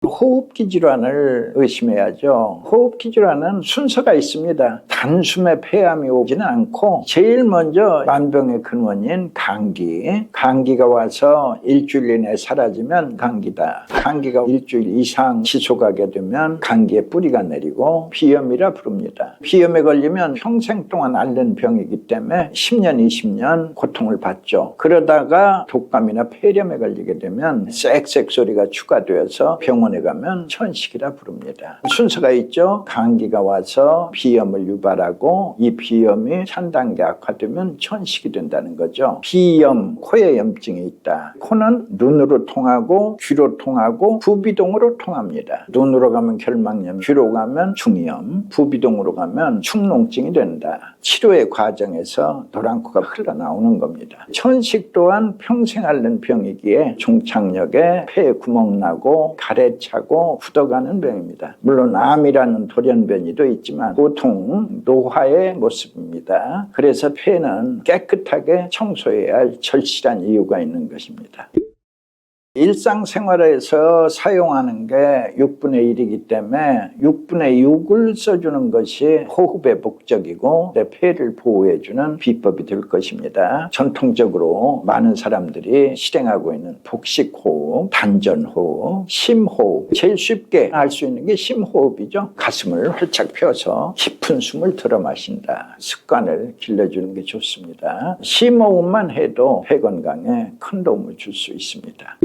S1: 호흡기 질환을 의심해야죠. 호흡기 질환은 순서가 있습니다. 단숨에 폐암이 오지는 않고 제일 먼저 만병의 근원인 감기가 와서 일주일 이내에 사라지면 감기다. 감기가 일주일 이상 지속하게 되면 감기의 뿌리가 내리고 비염이라 부릅니다. 비염에 걸리면 평생 동안 앓는 병이기 때문에 10년, 20년 고통을 받죠. 그러다가 독감이나 폐렴에 걸리게 되면 쌕쌕 소리가 추가되어서 병원에 가면 천식이라 부릅니다. 순서가 있죠. 감기가 와서 비염을 유발하고 이 비염이 한 단계 악화되면 천식이 된다는 거죠. 비염, 코에 염증이 있다. 코는 눈으로 통하고 귀로 통하고 부비동으로 통합니다. 눈으로 가면 결막염, 귀로 가면 중이염, 부비동으로 가면 축농증이 된다. 치료의 과정에서 노란코가 흘러나오는 겁니다. 천식 또한 평생 앓는 병이기에 종착역에 폐에 구멍 나고 가래 차고 굳어가는 병입니다. 물론 암이라는 돌연변이도 있지만 보통 노화의 모습입니다. 그래서 폐는 깨끗하게 청소해야 할 절실한 이유가 있는 것입니다. 일상생활에서 사용하는 게 6분의 1이기 때문에 6분의 6을 써주는 것이 호흡의 목적이고 내 폐를 보호해주는 비법이 될 것입니다. 전통적으로 많은 사람들이 실행하고 있는 복식호흡, 단전호흡, 심호흡, 제일 쉽게 할 수 있는 게 심호흡이죠. 가슴을 활짝 펴서 깊은 숨을 들어 마신다. 습관을 길러주는 게 좋습니다. 심호흡만 해도 폐 건강에 큰 도움을 줄 수 있습니다.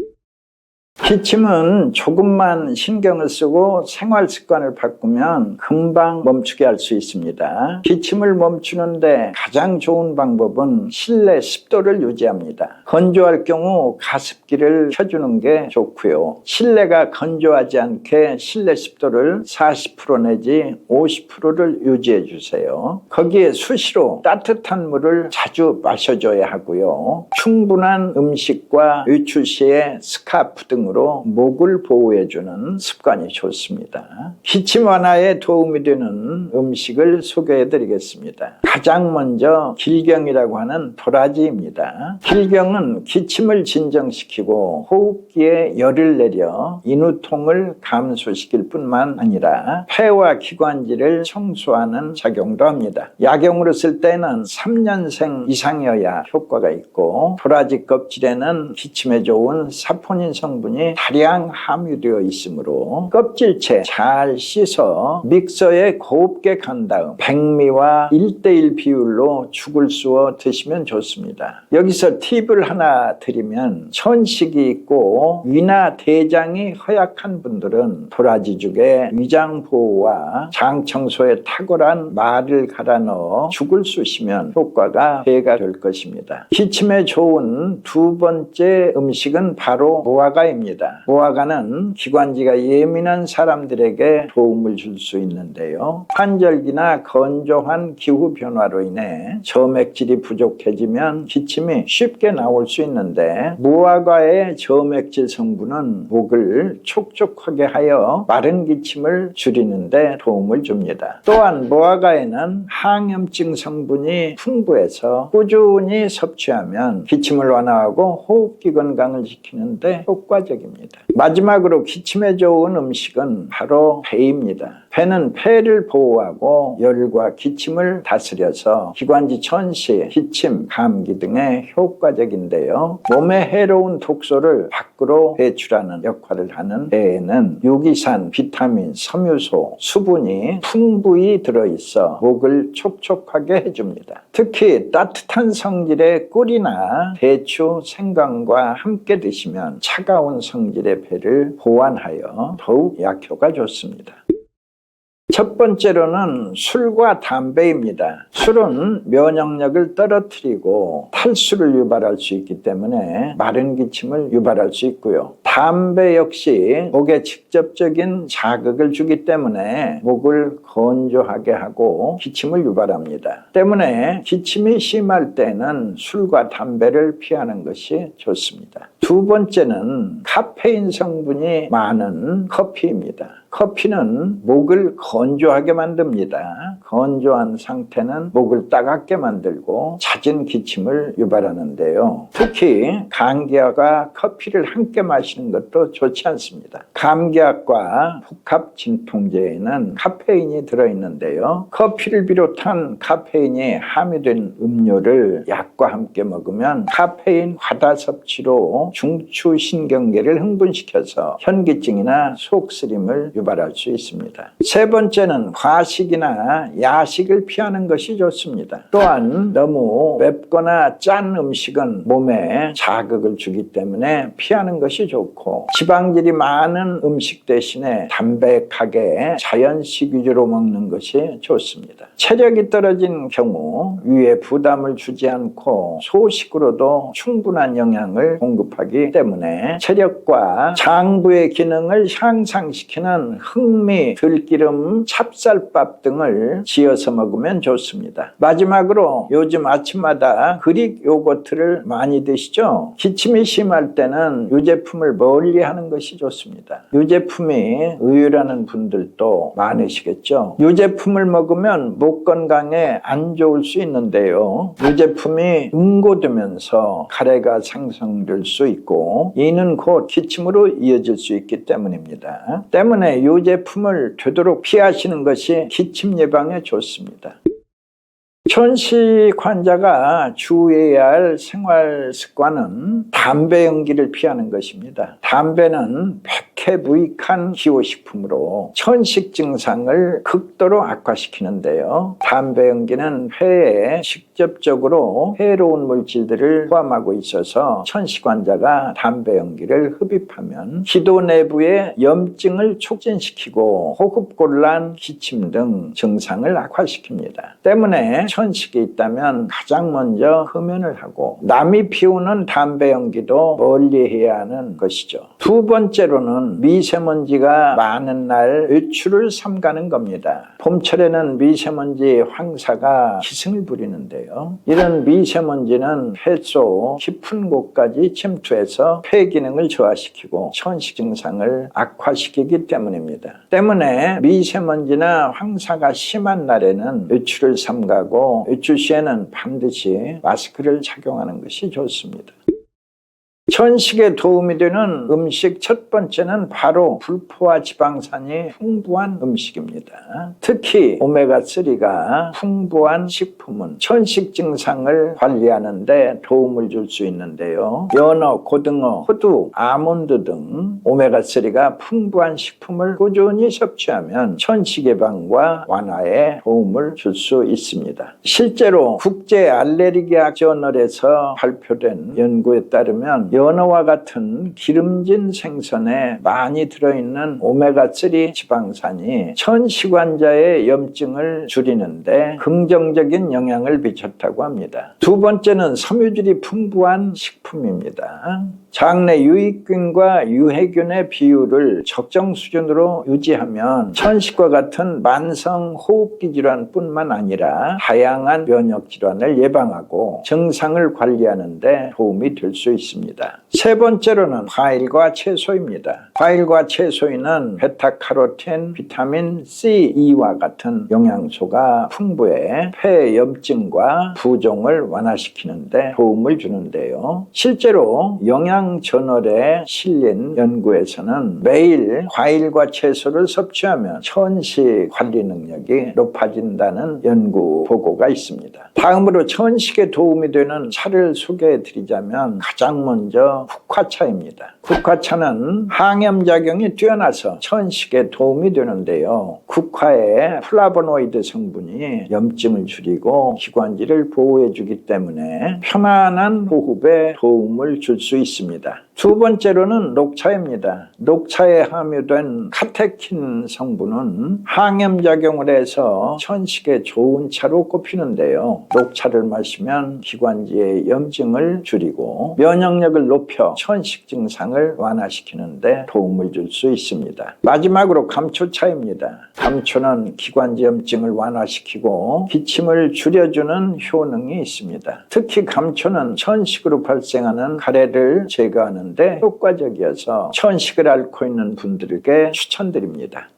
S1: 기침은 조금만 신경을 쓰고 생활 습관을 바꾸면 금방 멈추게 할 수 있습니다. 기침을 멈추는데 가장 좋은 방법은 실내 습도를 유지합니다. 건조할 경우 가습기를 켜주는 게 좋고요. 실내가 건조하지 않게 실내 습도를 40% 내지 50%를 유지해 주세요. 거기에 수시로 따뜻한 물을 자주 마셔줘야 하고요. 충분한 음식과 외출 시에 스카프 등으로 목을 보호해주는 습관이 좋습니다. 기침 완화에 도움이 되는 음식을 소개해드리겠습니다. 가장 먼저 길경이라고 하는 도라지입니다. 길경은 기침을 진정시키고 호흡기에 열을 내려 인후통을 감소시킬 뿐만 아니라 폐와 기관지를 청소하는 작용도 합니다. 약용으로 쓸 때는 3년생 이상이어야 효과가 있고 도라지 껍질에는 기침에 좋은 사포닌 성분이 다량 함유되어 있으므로 껍질째 잘 씻어 믹서에 곱게 간 다음 백미와 1:1 비율로 죽을 쑤어 드시면 좋습니다. 여기서 팁을 하나 드리면 천식이 있고 위나 대장이 허약한 분들은 도라지죽에 위장 보호와 장 청소에 탁월한 말을 갈아 넣어 죽을 쑤시면 효과가 배가 될 것입니다. 기침에 좋은 두 번째 음식은 바로 무화과입니다. 무화과는 기관지가 예민한 사람들에게 도움을 줄 수 있는데요. 환절기나 건조한 기후 변화로 인해 점액질이 부족해지면 기침이 쉽게 나올 수 있는데 무화과의 점액질 성분은 목을 촉촉하게 하여 마른 기침을 줄이는 데 도움을 줍니다. 또한 무화과에는 항염증 성분이 풍부해서 꾸준히 섭취하면 기침을 완화하고 호흡기 건강을 지키는 데 효과적입니다. 마지막으로 기침에 좋은 음식은 바로 배입니다. 배는 폐를 보호하고 열과 기침을 다스려서 기관지 천식, 기침, 감기 등에 효과적인데요. 몸에 해로운 독소를 밖으로 배출하는 역할을 하는 배에는 유기산, 비타민, 섬유소, 수분이 풍부히 들어있어 목을 촉촉하게 해줍니다. 특히 따뜻한 성질의 꿀이나 대추, 생강과 함께 드시면 차가운 성질의 배를 보완하여 더욱 약효가 좋습니다. 첫 번째로는 술과 담배입니다. 술은 면역력을 떨어뜨리고 탈수를 유발할 수 있기 때문에 마른 기침을 유발할 수 있고요. 담배 역시 목에 직접적인 자극을 주기 때문에 목을 건조하게 하고 기침을 유발합니다. 때문에 기침이 심할 때는 술과 담배를 피하는 것이 좋습니다. 두 번째는 카페인 성분이 많은 커피입니다. 커피는 목을 건조하게 만듭니다. 건조한 상태는 목을 따갑게 만들고 잦은 기침을 유발하는데요. 특히 감기약과 커피를 함께 마시는 것도 좋지 않습니다. 감기약과 복합 진통제에는 카페인이 들어있는데요. 커피를 비롯한 카페인이 함유된 음료를 약과 함께 먹으면 카페인 과다 섭취로 중추신경계를 흥분시켜서 현기증이나 속쓰림을 유발할 수 있습니다. 세 번째는 과식이나 야식을 피하는 것이 좋습니다. 또한 너무 맵거나 짠 음식은 몸에 자극을 주기 때문에 피하는 것이 좋고, 지방질이 많은 음식 대신에 담백하게 자연식 위주로 먹는 것이 좋습니다. 체력이 떨어진 경우 위에 부담을 주지 않고 소식으로도 충분한 영양을 공급하기 때문에 체력과 장부의 기능을 향상시키는 흑미, 들기름, 찹쌀밥 등을 지어서 먹으면 좋습니다. 마지막으로 요즘 아침마다 그릭 요거트를 많이 드시죠? 기침이 심할 때는 유제품을 멀리하는 것이 좋습니다. 유제품이 의유라는 분들도 많으시겠죠? 유제품을 먹으면 목 건강에 안 좋을 수 있는데요. 유제품이 응고되면서 가래가 생성될 수 있고, 이는 곧 기침으로 이어질 수 있기 때문입니다. 때문에 유제품을 되도록 피하시는 것이 기침 예방에 좋습니다. 천식 환자가 주의해야 할 생활 습관은 담배 연기를 피하는 것입니다. 담배는 백해무익한 기호식품으로 천식 증상을 극도로 악화시키는데요. 담배 연기는 폐에 직접적으로 해로운 물질들을 포함하고 있어서 천식 환자가 담배 연기를 흡입하면 기도 내부의 염증을 촉진시키고 호흡곤란, 기침 등 증상을 악화시킵니다. 때문에 천식이 있다면 가장 먼저 흡연을 하고, 남이 피우는 담배 연기도 멀리해야 하는 것이죠. 두 번째로는 미세먼지가 많은 날 외출을 삼가는 겁니다. 봄철에는 미세먼지 황사가 기승을 부리는데요. 이런 미세먼지는 폐 속 깊은 곳까지 침투해서 폐 기능을 저하시키고 천식 증상을 악화시키기 때문입니다. 때문에 미세먼지나 황사가 심한 날에는 외출을 삼가고, 외출 시에는 반드시 마스크를 착용하는 것이 좋습니다. 천식에 도움이 되는 음식 첫 번째는 바로 불포화 지방산이 풍부한 음식입니다. 특히 오메가3가 풍부한 식품은 천식 증상을 관리하는 데 도움을 줄 수 있는데요. 연어, 고등어, 호두, 아몬드 등 오메가3가 풍부한 식품을 꾸준히 섭취하면 천식 예방과 완화에 도움을 줄 수 있습니다. 실제로 국제 알레르기학 저널에서 발표된 연구에 따르면 연어와 같은 기름진 생선에 많이 들어있는 오메가3 지방산이 천식 환자의 염증을 줄이는데 긍정적인 영향을 미쳤다고 합니다. 두 번째는 섬유질이 풍부한 식품입니다. 장내 유익균과 유해균의 비율을 적정 수준으로 유지하면 천식과 같은 만성 호흡기 질환뿐만 아니라 다양한 면역 질환을 예방하고 증상을 관리하는 데 도움이 될 수 있습니다. 세 번째로는 과일과 채소입니다. 과일과 채소에는 베타카로틴, 비타민 C, E와 같은 영양소가 풍부해 폐 염증과 부종을 완화시키는 데 도움을 주는데요. 실제로 영양저널에 실린 연구에서는 매일 과일과 채소를 섭취하면 천식 관리 능력이 높아진다는 연구 보고가 있습니다. 다음으로 천식에 도움이 되는 차를 소개해 드리자면, 가장 먼저 먼저 국화차입니다. 국화차는 항염작용이 뛰어나서 천식에 도움이 되는데요. 국화의 플라보노이드 성분이 염증을 줄이고 기관지를 보호해주기 때문에 편안한 호흡에 도움을 줄 수 있습니다. 두 번째로는 녹차입니다. 녹차에 함유된 카테킨 성분은 항염작용을 해서 천식에 좋은 차로 꼽히는데요. 녹차를 마시면 기관지의 염증을 줄이고 면역력을 높여 천식 증상을 완화시키는 데 도움을 줄 수 있습니다. 마지막으로 감초차입니다. 감초는 기관지 염증을 완화시키고 기침을 줄여주는 효능이 있습니다. 특히 감초는 천식으로 발생하는 가래를 제거하는 데 효과적이어서 천식을 앓고 있는 분들에게 추천드립니다.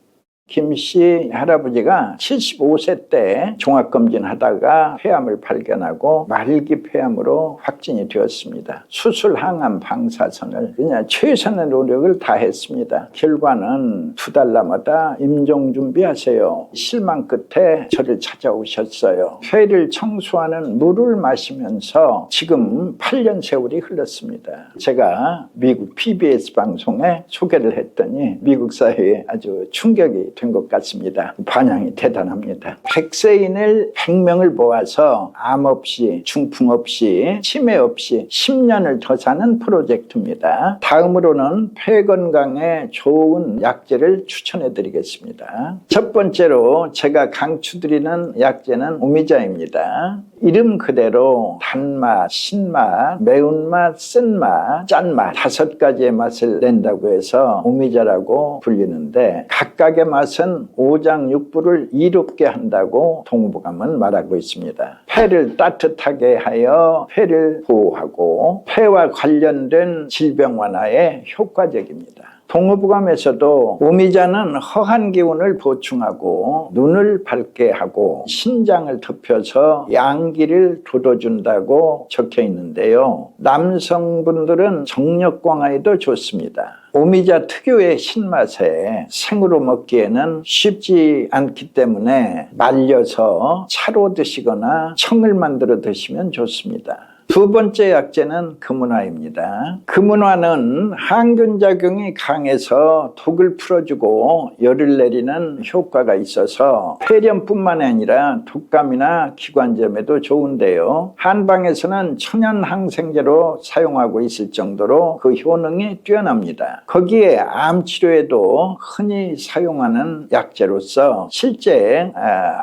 S1: 김씨 할아버지가 75세 때 종합검진 하다가 폐암을 발견하고 말기 폐암으로 확진이 되었습니다. 수술 항암 방사선을 그냥 최선의 노력을 다했습니다. 결과는 2달 남았다 임종 준비하세요. 실망 끝에 저를 찾아오셨어요. 폐를 청소하는 물을 마시면서 지금 8년 세월이 흘렀습니다. 제가 미국 PBS 방송에 소개를 했더니 미국 사회에 아주 충격이 된 것 같습니다. 반향이 대단합니다. 100세인을 100명을 모아서 암 없이 중풍 없이 치매 없이 10년을 더 사는 프로젝트입니다. 다음으로는 폐 건강에 좋은 약재를 추천해 드리겠습니다. 첫 번째로 제가 강추드리는 약재는 오미자입니다. 이름 그대로 단맛, 신맛, 매운맛, 쓴맛, 짠맛 5가지의 맛을 낸다고 해서 오미자라고 불리는데 각각의 맛은 오장육부를 이롭게 한다고 동부감은 말하고 있습니다. 폐를 따뜻하게 하여 폐를 보호하고 폐와 관련된 질병 완화에 효과적입니다. 동의보감에서도 오미자는 허한 기운을 보충하고 눈을 밝게 하고 신장을 덮여서 양기를 돋워준다고 적혀 있는데요. 남성분들은 정력 강화에도 좋습니다. 오미자 특유의 신맛에 생으로 먹기에는 쉽지 않기 때문에 말려서 차로 드시거나 청을 만들어 드시면 좋습니다. 두 번째 약재는 금은화입니다. 금은화는 항균작용이 강해서 독을 풀어주고 열을 내리는 효과가 있어서 폐렴뿐만 아니라 독감이나 기관점에도 좋은데요. 한방에서는 천연 항생제로 사용하고 있을 정도로 그 효능이 뛰어납니다. 거기에 암 치료에도 흔히 사용하는 약재로서 실제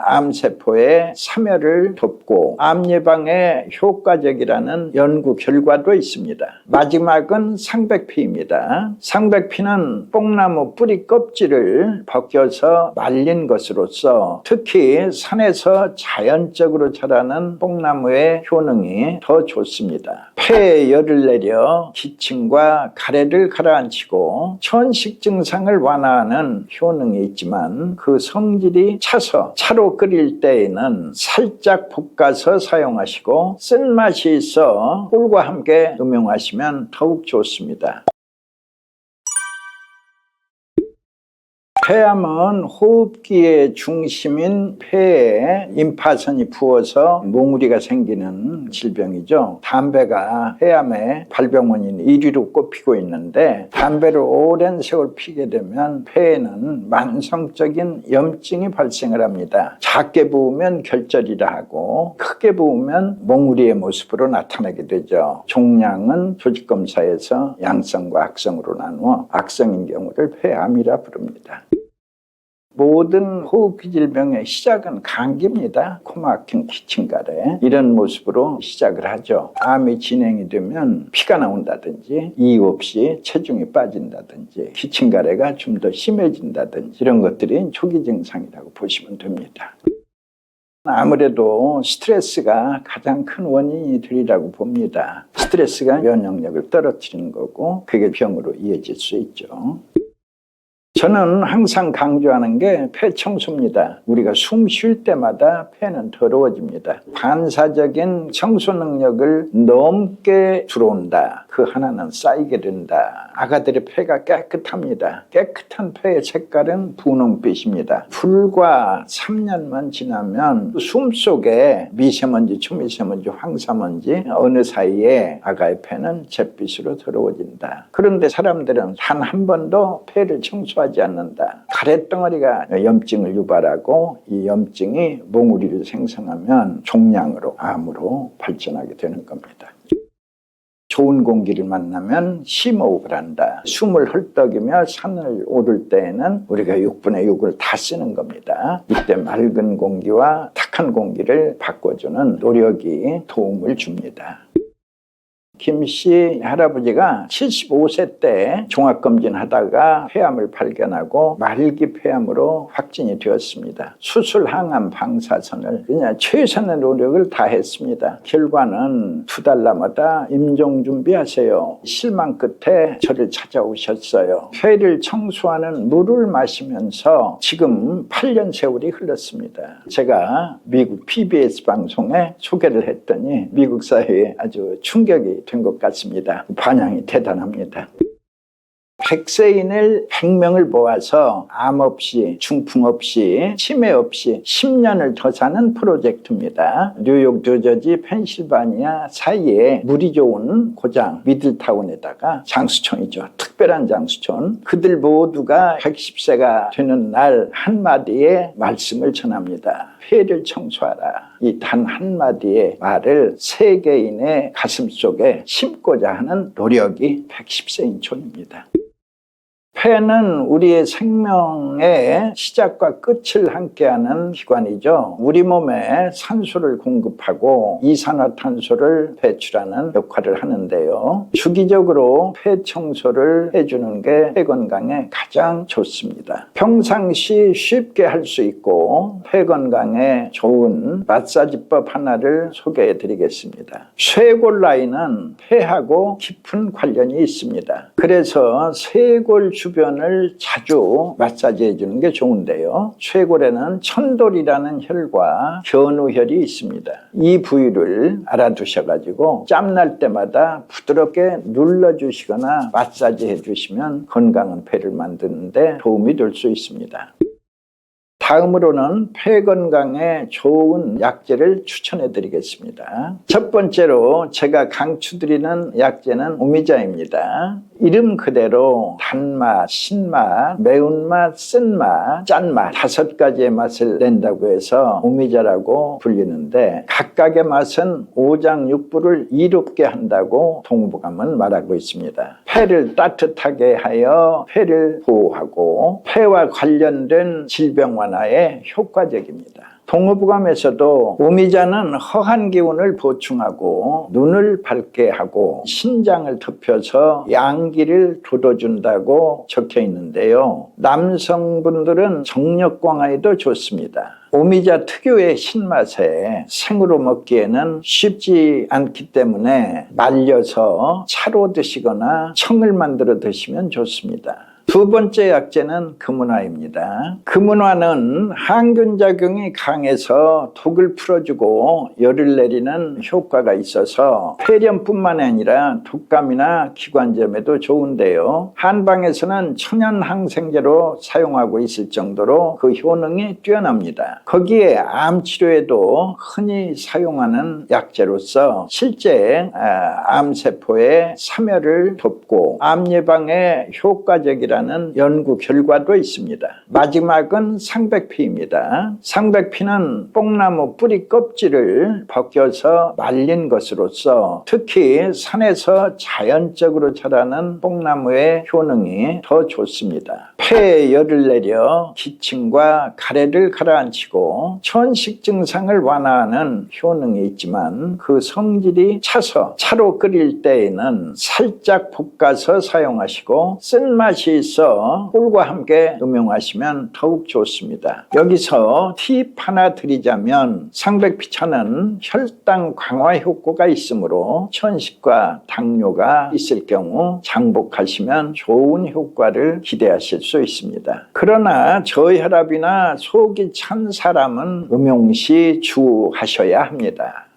S1: 암세포의 사멸을 돕고 암 예방에 효과적이라 라는 연구 결과도 있습니다. 마지막은 상백피입니다. 상백피는 뽕나무 뿌리 껍질을 벗겨서 말린 것으로서 특히 산에서 자연적으로 자라는 뽕나무의 효능이 더 좋습니다. 폐에 열을 내려 기침과 가래를 가라앉히고 천식 증상을 완화하는 효능이 있지만 그 성질이 차서 차로 끓일 때에는 살짝 볶아서 사용하시고 쓴맛이 있어 꿀과 함께 음용하시면 더욱 좋습니다. 폐암은 호흡기의 중심인 폐에 임파선이 부어서 몽우리가 생기는 질병이죠. 담배가 폐암의 발병원인 1위로 꼽히고 있는데 담배를 오랜 세월 피게 되면 폐에는 만성적인 염증이 발생을 합니다. 작게 부으면 결절이라 하고 크게 부으면 몽우리의 모습으로 나타나게 되죠. 종양은 조직검사에서 양성과 악성으로 나누어 악성인 경우를 폐암이라 부릅니다. 모든 호흡기 질병의 시작은 감기입니다. 코막힘, 기침가래 이런 모습으로 시작을 하죠. 암이 진행이 되면 피가 나온다든지 이유 없이 체중이 빠진다든지 기침가래가 좀 더 심해진다든지 이런 것들이 초기 증상이라고 보시면 됩니다. 아무래도 스트레스가 가장 큰 원인이 되리라고 봅니다. 스트레스가 면역력을 떨어뜨리는 거고 그게 병으로 이어질 수 있죠. 저는 항상 강조하는 게 폐 청소입니다. 우리가 숨 쉴 때마다 폐는 더러워집니다. 반사적인 청소 능력을 넘게 들어온다. 그 하나는 쌓이게 된다. 아가들의 폐가 깨끗합니다. 깨끗한 폐의 색깔은 분홍빛입니다. 불과 3년만 지나면 숨 속에 미세먼지, 초미세먼지, 황사먼지 어느 사이에 아가의 폐는 잿빛으로 더러워진다. 그런데 사람들은 단 한 번도 폐를 청소하지 않는다. 가래덩어리가 염증을 유발하고 이 염증이 몽우리를 생성하면 종양으로, 암으로 발전하게 되는 겁니다. 좋은 공기를 만나면 심호흡을 한다. 숨을 헐떡이며 산을 오를 때에는 우리가 6분의 6을 다 쓰는 겁니다. 이때 맑은 공기와 탁한 공기를 바꿔주는 노력이 도움을 줍니다. 김씨 할아버지가 75세 때 종합검진 하다가 폐암을 발견하고 말기 폐암으로 확진이 되었습니다. 수술, 항암, 방사선을 그냥 최선의 노력을 다했습니다. 결과는 2달 남았다 임종 준비하세요. 실망 끝에 저를 찾아오셨어요. 폐를 청소하는 물을 마시면서 지금 8년 세월이 흘렀습니다. 제가 미국 PBS 방송에 소개를 했더니 미국 사회에 아주 충격이 된 것 같습니다. 반향이 대단합니다. 100세인을 100명을 모아서 암 없이, 중풍 없이, 치매 없이 10년을 더 사는 프로젝트입니다. 뉴욕, 뉴저지, 펜실바니아 사이에 물이 좋은 고장 미들타운에다가 장수촌이죠. 특별한 장수촌. 그들 모두가 110세가 되는 날 한마디의 말씀을 전합니다. 폐를 청소하라. 이 단 한마디의 말을 세계인의 가슴속에 심고자 하는 노력이 110세인촌입니다. 폐는 우리의 생명의 시작과 끝을 함께하는 기관이죠. 우리 몸에 산소를 공급하고 이산화탄소를 배출하는 역할을 하는데요. 주기적으로 폐 청소를 해주는 게 폐 건강에 가장 좋습니다. 평상시 쉽게 할 수 있고 폐 건강에 좋은 마사지법 하나를 소개해 드리겠습니다. 쇄골 라인은 폐하고 깊은 관련이 있습니다. 그래서 쇄골 주변을 자주 마사지해 주는 게 좋은데요. 쇄골에는 천돌이라는 혈과 견우혈이 있습니다. 이 부위를 알아두셔가지고 짬날 때마다 부드럽게 눌러주시거나 마사지해 주시면 건강한 폐를 만드는데 도움이 될 수 있습니다. 다음으로는 폐 건강에 좋은 약재를 추천해 드리겠습니다. 첫 번째로 제가 강추드리는 약재는 오미자입니다. 이름 그대로 단맛, 신맛, 매운맛, 쓴맛, 짠맛 5가지의 맛을 낸다고 해서 오미자라고 불리는데 각각의 맛은 오장육부를 이롭게 한다고 동북암은 말하고 있습니다. 폐를 따뜻하게 하여 폐를 보호하고 폐와 관련된 질병 완화에 효과적입니다. 동의보감에서도 오미자는 허한 기운을 보충하고 눈을 밝게 하고 신장을 덮여서 양기를 돋워준다고 적혀 있는데요. 남성분들은 정력 강화에도 좋습니다. 오미자 특유의 신맛에 생으로 먹기에는 쉽지 않기 때문에 말려서 차로 드시거나 청을 만들어 드시면 좋습니다. 두 번째 약재는 금은화입니다. 금은화는 항균작용이 강해서 독을 풀어주고 열을 내리는 효과가 있어서 폐렴뿐만 아니라 독감이나 기관지염에도 좋은데요. 한방에서는 천연 항생제로 사용하고 있을 정도로 그 효능이 뛰어납니다. 거기에 암 치료에도 흔히 사용하는 약재로서 실제 암세포의 사멸을 돕고 암 예방에 효과적이라는 연구 결과도 있습니다. 마지막은 상백피입니다. 상백피는 뽕나무 뿌리 껍질을 벗겨서 말린 것으로서 특히 산에서 자연적으로 자라는 뽕나무의 효능이 더 좋습니다. 폐에 열을 내려 기침과 가래를 가라앉히고 천식 증상을 완화하는 효능이 있지만 그 성질이 차서 차로 끓일 때에는 살짝 볶아서 사용하시고 쓴맛이 있어 꿀과 함께 음용하시면 더욱 좋습니다. 여기서 팁 하나 드리자면 상백피차는 혈당 강화 효과가 있으므로 천식과 당뇨가 있을 경우 장복하시면 좋은 효과를 기대하실 수 있습니다. 그러나 저혈압이나 속이 찬 사람은 음용 시 주의하셔야 합니다.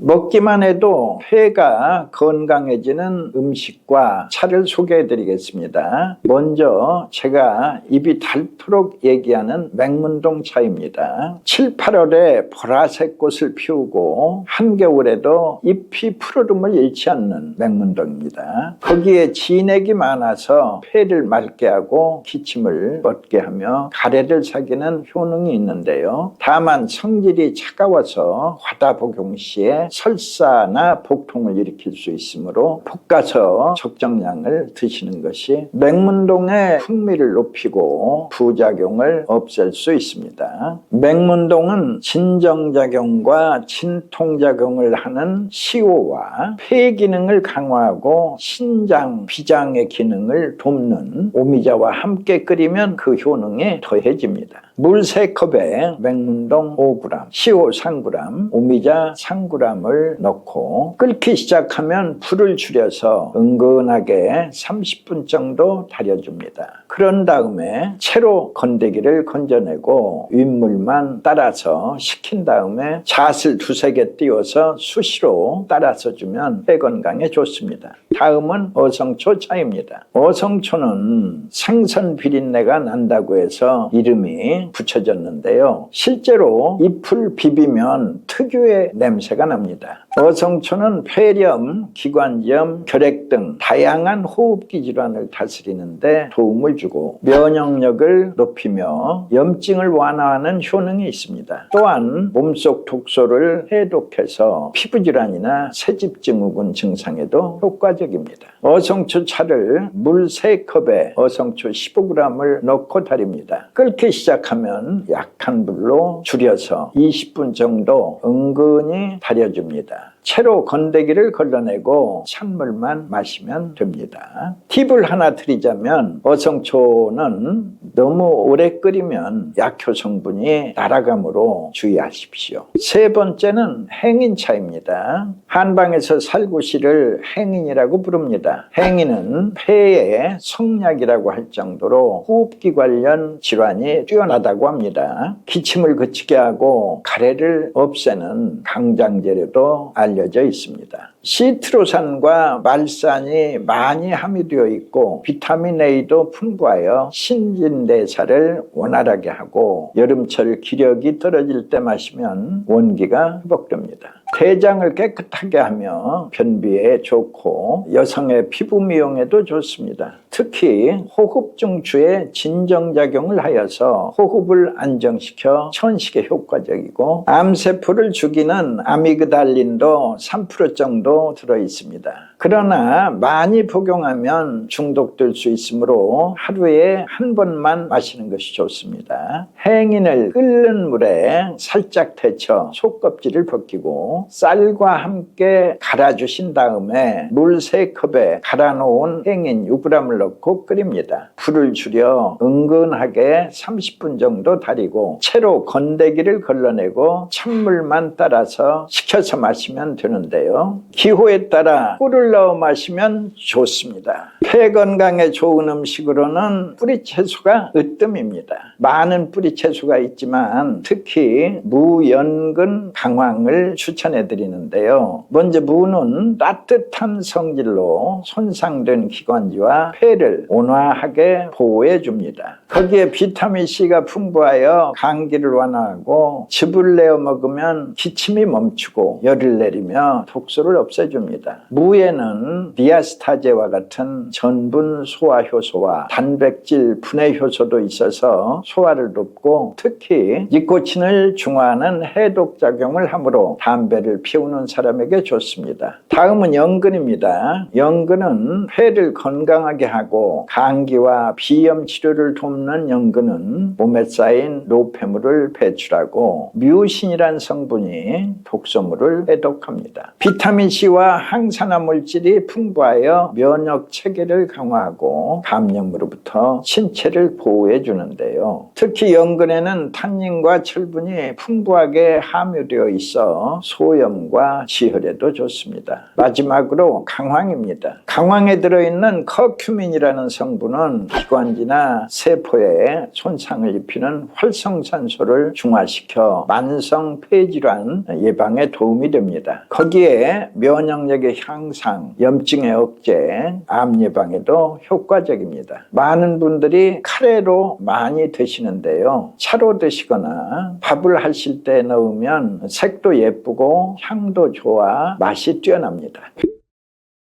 S1: 먹기만 해도 폐가 건강해지는 음식과 차를 소개해 드리겠습니다. 먼저 제가 입이 닳도록 얘기하는 맹문동 차입니다. 7, 8월에 보라색 꽃을 피우고 한겨울에도 잎이 푸르름을 잃지 않는 맹문동입니다. 거기에 진액이 많아서 폐를 맑게 하고 기침을 멎게 하며 가래를 사귀는 효능이 있는데요. 다만 성질이 차가워서 과다 복용 시에 설사나 복통을 일으킬 수 있으므로 볶아서 적정량을 드시는 것이 맹문동의 풍미를 높이고 부작용을 없앨 수 있습니다. 맹문동은 진정작용과 진통작용을 하는 시오와 폐 기능을 강화하고 신장, 비장의 기능을 돕는 오미자와 함께 끓이면 그 효능이 더해집니다. 물 3컵에 맹문동 5g, 시오 3g, 오미자 3g을 넣고 끓기 시작하면 불을 줄여서 은근하게 30분 정도 달여줍니다. 그런 다음에 채로 건더기를 건져내고 윗물만 따라서 식힌 다음에 잣을 2-3개 띄워서 수시로 따라서 주면 폐 건강에 좋습니다. 다음은 어성초 차입니다. 어성초는 생선 비린내가 난다고 해서 이름이 붙여졌는데요. 실제로 잎을 비비면 특유의 냄새가 납니다. 어성초는 폐렴, 기관지염, 결핵 등 다양한 호흡기 질환을 다스리는데 도움을 주고 면역력을 높이며 염증을 완화하는 효능이 있습니다. 또한 몸속 독소를 해독해서 피부질환이나 새집증후군 증상에도 효과적입니다. 어성초 차를 물 3컵에 어성초 15g을 넣고 달입니다. 끓기 시작하면 약한 불로 줄여서 20분 정도 은근히 달여줍니다. 채로 건더기를 걸러내고 찬물만 마시면 됩니다. 팁을 하나 드리자면 어성초는 너무 오래 끓이면 약효 성분이 날아가므로 주의하십시오. 3번째는 행인차입니다. 한방에서 살구시를 행인이라고 부릅니다. 행인은 폐의 성약이라고 할 정도로 호흡기 관련 질환이 뛰어나다고 합니다. 기침을 그치게 하고 가래를 없애는 강장제로도 알려져 있습니다. 시트로산과 말산이 많이 함유되어 있고 비타민 A도 풍부하여 신진대사를 원활하게 하고 여름철 기력이 떨어질 때 마시면 원기가 회복됩니다. 대장을 깨끗하게 하며 변비에 좋고 여성의 피부 미용에도 좋습니다. 특히 호흡중추에 진정작용을 하여서 호흡을 안정시켜 천식에 효과적이고 암세포를 죽이는 아미그달린도 3% 정도 들어있습니다. 그러나 많이 복용하면 중독될 수 있으므로 하루에 한 번만 마시는 것이 좋습니다. 행인을 끓는 물에 살짝 데쳐 속껍질을 벗기고 쌀과 함께 갈아주신 다음에 물 3컵에 갈아놓은 행인 6g을 넣고 끓입니다. 불을 줄여 은근하게 30분 정도 달이고 채로 건더기를 걸러내고 찬물만 따라서 식혀서 마시면 되는데요. 기호에 따라 꿀을 넣어 마시면 좋습니다. 폐 건강에 좋은 음식으로는 뿌리채소가 으뜸입니다. 많은 뿌리채소가 있지만 특히 무연근 강황을 추천해 드리는데요. 먼저 무는 따뜻한 성질로 손상된 기관지와 폐를 온화하게 보호해 줍니다. 거기에 비타민C가 풍부하여 감기를 완화하고 즙을 내어 먹으면 기침이 멈추고 열을 내리며 독소를 없애줍니다. 무에는 디아스타제와 같은 전분 소화 효소와 단백질 분해 효소도 있어서 소화를 돕고 특히 니코틴을 중화하는 해독 작용을 하므로 담배를 피우는 사람에게 좋습니다. 다음은 연근입니다. 연근은 폐를 건강하게 하고 감기와 비염 치료를 돕는 연근은 몸에 쌓인 노폐물을 배출하고 뮤신이란 성분이 독소물을 해독합니다. 비타민C와 항산화 물질 물질이 풍부하여 면역 체계를 강화하고 감염으로부터 신체를 보호해 주는데요. 특히 연근에는 탄닌과 철분이 풍부하게 함유되어 있어 소염과 지혈에도 좋습니다. 마지막으로 강황입니다. 강황에 들어있는 커큐민이라는 성분은 기관지나 세포에 손상을 입히는 활성산소를 중화시켜 만성 폐질환 예방에 도움이 됩니다. 거기에 면역력의 향상, 염증의 억제, 암 예방에도 효과적입니다. 많은 분들이 카레로 많이 드시는데요. 차로 드시거나 밥을 하실 때 넣으면 색도 예쁘고 향도 좋아 맛이 뛰어납니다.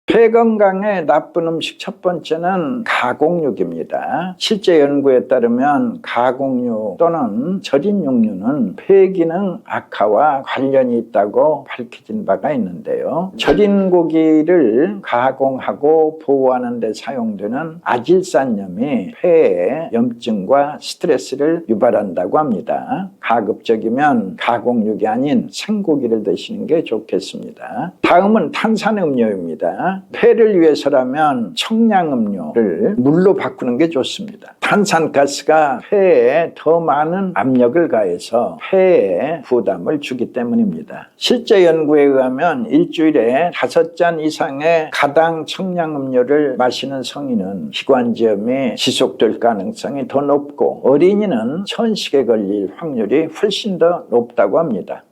S1: 폐 건강에 나쁜 음식 첫 번째는 가공육입니다. 실제 연구에 따르면 가공육 또는 절인 육류는 폐 기능 악화와 관련이 있다고 밝혀진 바가 있는데요. 절인 고기를 가공하고 보호하는 데 사용되는 아질산염이 폐에 염증과 스트레스를 유발한다고 합니다. 가급적이면 가공육이 아닌 생고기를 드시는 게 좋겠습니다. 다음은 탄산음료입니다. 폐를 위해서라면 청량음료를 물로 바꾸는 게 좋습니다. 탄산가스가 폐에 더 많은 압력을 가해서 폐에 부담을 주기 때문입니다. 실제 연구에 의하면 일주일에 5잔 이상의 가당 청량음료를 마시는 성인은 기관지염이 지속될 가능성이 더 높고 어린이는 천식에 걸릴 확률이 훨씬 더 높다고 합니다.